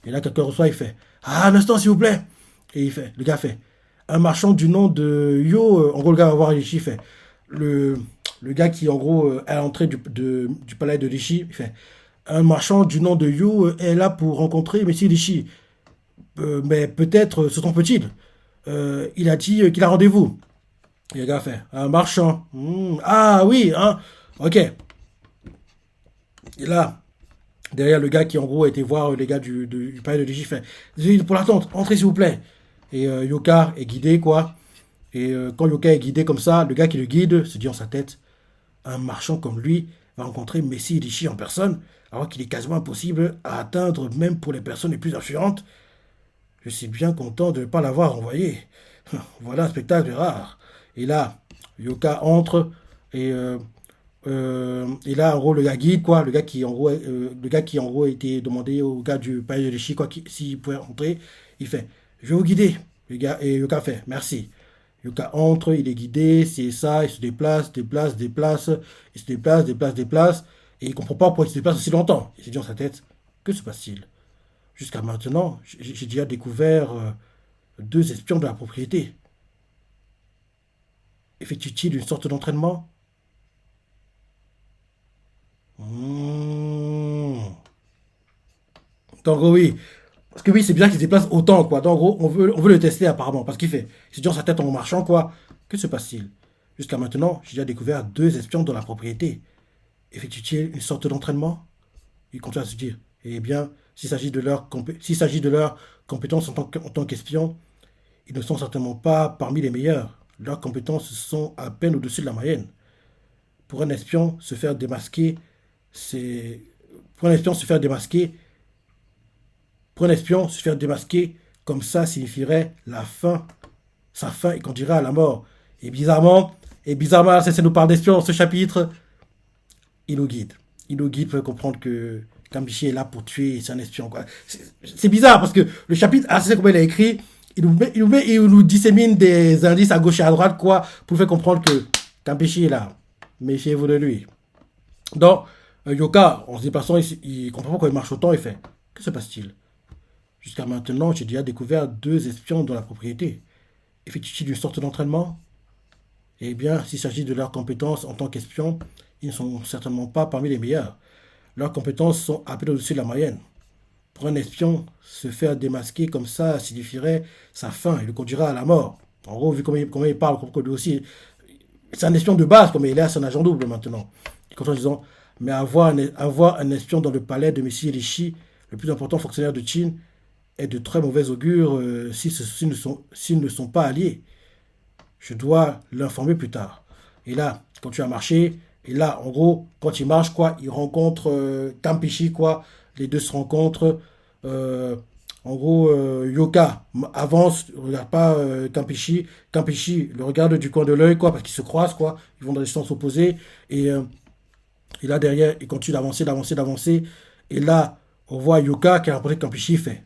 [SPEAKER 1] Et là, quelqu'un reçoit, il fait, ah, un instant, s'il vous plaît. Et le gars fait, un marchand du nom de Yo, en gros, le gars va voir Rishi, il fait, le, le gars qui, en gros, est à l'entrée du palais de Rishi, il fait, un marchand du nom de Yu est là pour rencontrer Messi Rishi. Mais peut-être se trompe-t-il. Il a dit qu'il a rendez-vous. Et le gars fait un marchand. Ah oui, hein. Ok. Et là, derrière le gars qui en gros a été voir les gars du palais de Rishi fait désolé pour l'attente, entrez s'il vous plaît. Et Yoka est guidé, quoi. Et quand Yoka est guidé comme ça, le gars qui le guide se dit en sa tête un marchand comme lui va rencontrer Messi Rishi en personne, alors qu'il est quasiment impossible à atteindre même pour les personnes les plus influentes. Je suis bien content de ne pas l'avoir envoyé. Voilà un spectacle rare. Et là, Yoka entre et là, en gros, le gars guide, quoi, le gars qui, en gros, a été demandé au gars du palais de Rishi, quoi, s'il pouvait rentrer, il fait, je vais vous guider. Le gars, et Yoka fait, merci. Yoka entre, il est guidé, c'est ça, il se déplace, il se déplace, et il comprend pas pourquoi il se déplace aussi longtemps. Il s'est dit dans sa tête, que se passe-t-il? Jusqu'à maintenant, j'ai déjà découvert deux espions de la propriété. Effectue-t-il une sorte d'entraînement? Hmm. Donc, oui. Parce que oui, c'est bien qu'il se déplace autant, quoi. Donc, en gros, on veut le tester apparemment. Parce qu'il fait. Il se dit dans sa tête en marchant, quoi. Que se passe-t-il? Jusqu'à maintenant, j'ai déjà découvert deux espions dans la propriété. Effectue-t-il une sorte d'entraînement? Il continue à se dire. Eh bien, s'il s'agit de leur compétences en tant qu'espion, ils ne sont certainement pas parmi les meilleurs. Leurs compétences sont à peine au-dessus de la moyenne. Pour un espion, se faire démasquer, c'est. Pour un espion, se faire démasquer, pour un espion, se faire démasquer comme ça signifierait la fin, sa fin et conduirait à la mort. Et bizarrement, ça nous parle d'espion, ce chapitre, il nous guide. Il nous guide pour comprendre que Kambichi est là pour tuer, c'est un espion. Quoi. C'est bizarre parce que le chapitre, c'est comment il a écrit, il nous dissémine des indices à gauche et à droite, quoi, pour faire comprendre que Kambichi est là. Méfiez-vous de lui. Donc, Yoka, en se déplaçant, il comprend pas pourquoi il marche autant, il fait. Que se passe-t-il? Jusqu'à maintenant, j'ai déjà découvert deux espions dans la propriété. Effectue-t-il une sorte d'entraînement? Eh bien, s'il s'agit de leurs compétences en tant qu'espions, ils ne sont certainement pas parmi les meilleurs. Leurs compétences sont à peine au-dessus de la moyenne. Pour un espion, se faire démasquer comme ça signifierait sa fin et le conduira à la mort. En gros, vu comment il parle, comme lui aussi, c'est un espion de base, comme il est, c'est un agent double maintenant. Il continue en disant, mais avoir un espion dans le palais de Messie Rishi, le plus important fonctionnaire de Chine, est de très mauvais augure s'ils ne sont pas alliés. Je dois l'informer plus tard. Et là, quand tu as marché, et là, en gros, quand il marche, quoi, il rencontre Kampishi, quoi. Les deux se rencontrent. Euh, en gros, Yoka avance, ne regarde pas Kampishi. Kampishi le regarde du coin de l'œil, quoi, parce qu'ils se croisent, quoi. Ils vont dans des sens opposés. Et là, derrière, il continue d'avancer, d'avancer, d'avancer. Et là, on voit Yoka qui a rapporté que Kampishi fait.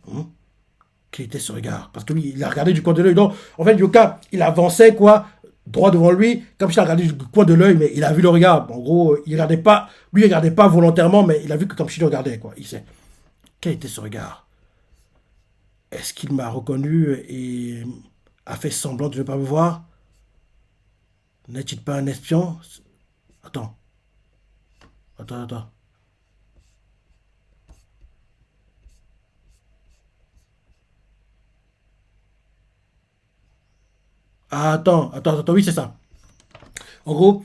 [SPEAKER 1] Quel était ce regard? Parce que lui, il a regardé du coin de l'œil. Donc, en fait, Yoka, il avançait, quoi, droit devant lui. Comme il a regardé du coin de l'œil, mais il a vu le regard. En gros, il regardait pas, lui, il regardait pas volontairement, mais il a vu que Kampichi le regardait, quoi. Il sait. Quel était ce regard? Est-ce qu'il m'a reconnu et a fait semblant de ne pas me voir? N'est-il pas un espion? Attends, attends. Ah, attends, oui, c'est ça. En gros,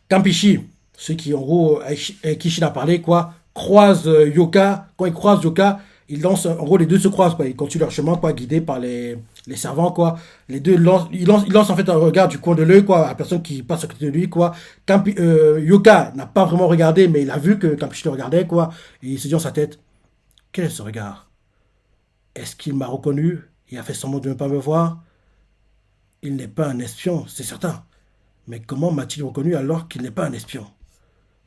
[SPEAKER 1] Kampishi, ceux qui, en gros, avec qui Shin a parlé, quoi, croisent Yoka. Quand ils croisent Yoka, ils lancent, en gros, les deux se croisent, quoi. Ils continuent leur chemin, quoi, guidés par les servants, quoi. Les deux ils lancent en fait un regard du coin de l'œil, quoi, à la personne qui passe à côté de lui, quoi. Yoka n'a pas vraiment regardé, mais il a vu que Kampishi le regardait, quoi. Et il se dit dans sa tête, quel est ce regard? Est-ce qu'il m'a reconnu et a fait semblant de ne pas me voir? Il n'est pas un espion, c'est certain. Mais comment m'a-t-il reconnu alors qu'il n'est pas un espion?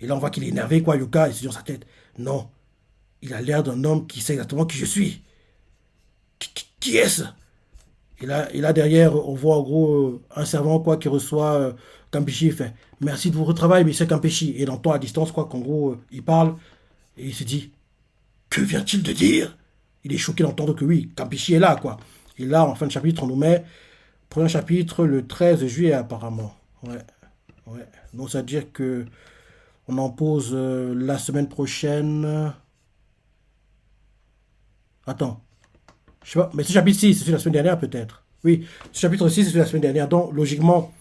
[SPEAKER 1] Et là, on voit qu'il est énervé, quoi, Yuka, il se dit dans sa tête. Non, il a l'air d'un homme qui sait exactement qui je suis. Qui est-ce? Et là, derrière, on voit en gros un servant, quoi, qui reçoit Kampichi. Il fait merci de votre travail, monsieur Kampichi. Et il entend à distance, quoi, qu'en gros, il parle. Et il se dit que vient-il de dire? Il est choqué d'entendre que oui, Kampichi est là, quoi. Et là, en fin de chapitre, on nous met prochain chapitre le 13 juillet, apparemment. Ouais, ouais. Donc, ça veut dire que on en pose la semaine prochaine. Attends, je sais pas, mais ce chapitre-ci, c'est celui de la semaine dernière peut-être. Oui, ce chapitre-ci, c'est celui de la semaine dernière. Donc, logiquement.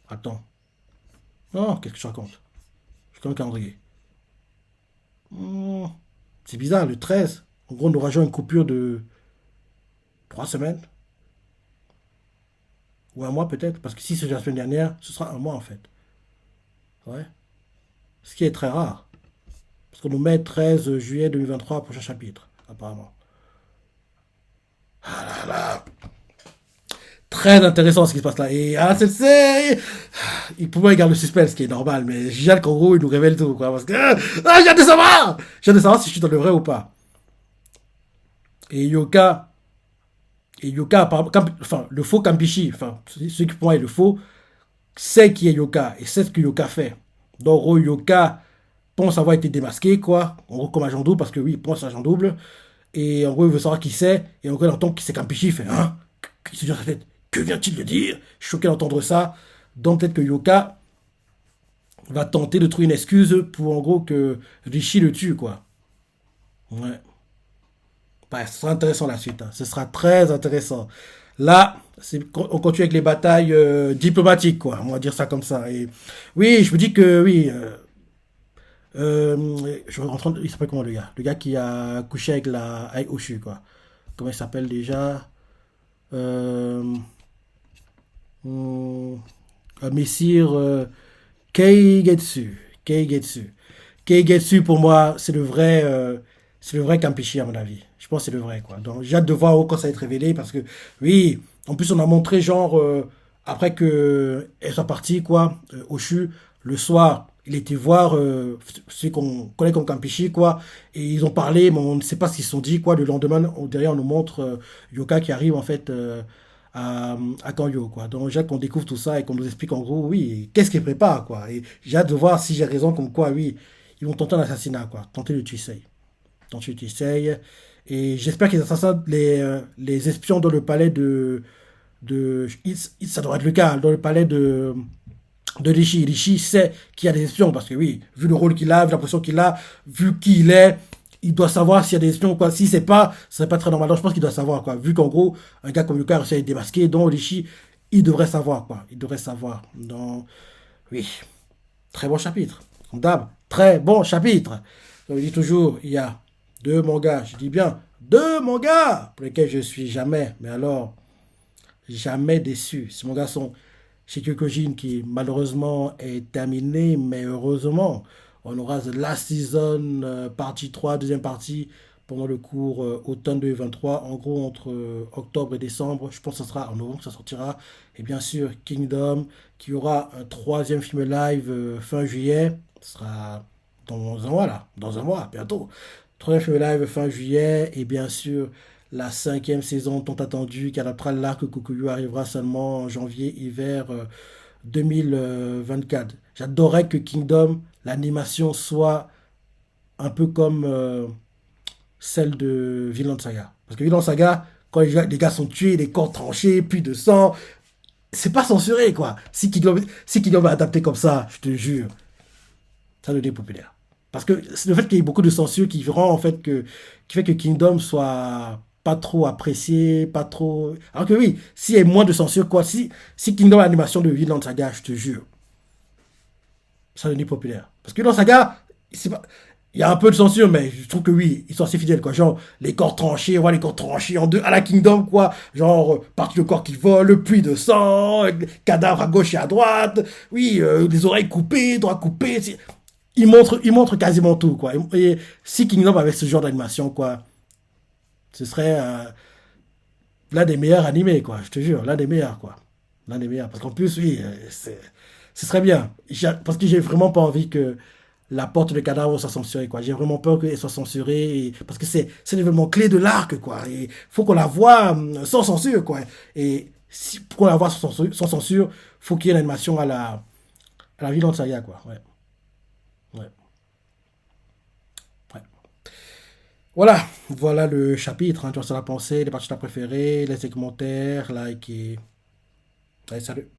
[SPEAKER 1] Attends. Non, qu'est-ce que je raconte? Je suis dans le calendrier. Hmm, c'est bizarre, le 13. En gros, on aura joué une coupure de 3 semaines. Ou un mois peut-être. Parce que si c'est la semaine dernière, ce sera un mois en fait. Ouais. Ce qui est très rare. Parce qu'on nous met 13 juillet 2023, prochain chapitre, apparemment. Ah là là. Très intéressant ce qui se passe là. Et c'est. Pour moi, il garde le suspense, ce qui est normal. Mais j'ai hâte qu'en gros, il nous révèle tout. Quoi, parce que. J'ai hâte de savoir! J'ai hâte de savoir si je suis dans le vrai ou pas. Et Yoka. Et Yoka, enfin, le faux Kampishi, enfin, celui qui pour moi est le faux, sait qui est Yoka et sait ce que Yoka fait. Donc, en gros, Yoka pense avoir été démasqué, quoi. En gros, comme agent double, parce que oui, il pense agent double. Et en gros, il veut savoir qui c'est. Et en gros, il entend qui c'est Kampichi. Il fait, hein? Il se dit dans sa tête, que vient-il de dire? Choqué d'entendre ça. Donc, peut-être que Yoka va tenter de trouver une excuse pour en gros que Rishi le tue, quoi. Ouais. Ouais, ce sera intéressant la suite, hein. Ce sera très intéressant. Là, on continue avec les batailles diplomatiques, quoi. On va dire ça comme ça. Et oui, je me dis que oui. Il s'appelle comment le gars? Le gars qui a couché avec avec Oshu, quoi. Comment il s'appelle déjà? euh, hum, Messire Keigetsu. Keigetsu. Keigetsu, pour moi, c'est le vrai Kampishi, à mon avis. Je pense que c'est le vrai, quoi. Donc, j'ai hâte de voir quand ça va être révélé, parce que, oui, en plus, on a montré, genre, après que elle soit partie, quoi, Oshu, le soir, il était voir ceux qu'on connaît comme Kampishi, quoi, et ils ont parlé, mais on ne sait pas ce qu'ils se sont dit, quoi. Le lendemain, derrière, on nous montre Yoka qui arrive, en fait, à Kanyo, quoi. Donc, j'ai hâte qu'on découvre tout ça et qu'on nous explique, en gros, oui, qu'est-ce qu'ils préparent, quoi. Et j'ai hâte de voir si j'ai raison, comme quoi, oui, ils vont tenter un assassinat, quoi. Tenter le Tuisei. Tenter le Tuisei. Et j'espère qu'ils assassinent les espions dans le palais ça doit être le cas, dans le palais de Rishi. Rishi sait qu'il y a des espions, parce que oui, vu le rôle qu'il a, vu la pression qu'il a, vu qui il est, il doit savoir s'il y a des espions, quoi. Si c'est pas, ce serait pas très normal. Donc, je pense qu'il doit savoir, quoi. Vu qu'en gros, un gars comme Yuka a réussi à être démasqué, donc Rishi, il devrait savoir, quoi. Il devrait savoir. Donc, oui, très bon chapitre. Comme d'hab, très bon chapitre. Donc, il dit toujours, il y a deux mangas, je dis bien, deux mangas pour lesquels je suis jamais, mais alors, jamais déçu. Ces mangas sont chez Kyokujin qui malheureusement est terminé, mais heureusement, on aura The Last Season, partie 3 deuxième partie, pendant le cours automne 2023, en gros entre octobre et décembre, je pense que ce sera en novembre que ça sortira, et bien sûr Kingdom, qui aura un troisième film live fin juillet, ce sera dans un mois là, dans un mois, bientôt. Troisième film live fin juillet, et bien sûr la cinquième saison tant attendue, qui adaptera l'arc Kukuyu, arrivera seulement en janvier-hiver 2024. J'adorerais que Kingdom, l'animation soit un peu comme celle de Vinland Saga. Parce que Vinland Saga, quand les gars sont tués, les corps tranchés, puis de sang, c'est pas censuré, quoi. Si Kingdom est adapté comme ça, je te jure, ça devient populaire. Parce que c'est le fait qu'il y ait beaucoup de censure qui rend, en fait, qui fait que Kingdom soit pas trop apprécié, pas trop. Alors que oui, s'il y a moins de censure, quoi, si Kingdom a l'animation de Vinland Saga, je te jure, ça devient populaire. Parce que dans Saga, c'est pas. Il y a un peu de censure, mais je trouve que oui, ils sont assez fidèles, quoi. Genre, les corps tranchés, voilà, les corps tranchés en deux, à la Kingdom, quoi. Genre, partie de corps qui vole, le puits de sang, cadavre à gauche et à droite. Oui, les oreilles coupées, doigts coupés. Ils montrent quasiment tout, quoi. Et si Kingdom avait ce genre d'animation, quoi, ce serait l'un des meilleurs animés, quoi. Je te jure, l'un des meilleurs, quoi. L'un des meilleurs. Parce qu'en plus, oui, ce serait bien. Parce que j'ai vraiment pas envie que la porte de cadavre soit censurée, quoi. J'ai vraiment peur qu'elle soit censurée, parce que c'est l'événement clé de l'arc, quoi. Et faut qu'on la voit sans censure, quoi. Et pour qu'on la voit sans censure, faut qu'il y ait une animation à la Vinland Saga, quoi. Ouais, ouais, ouais. Voilà, voilà le chapitre, hein. Tu vois, ça la pensée, les parties préférées, laissez des commentaires, like et... Allez, salut.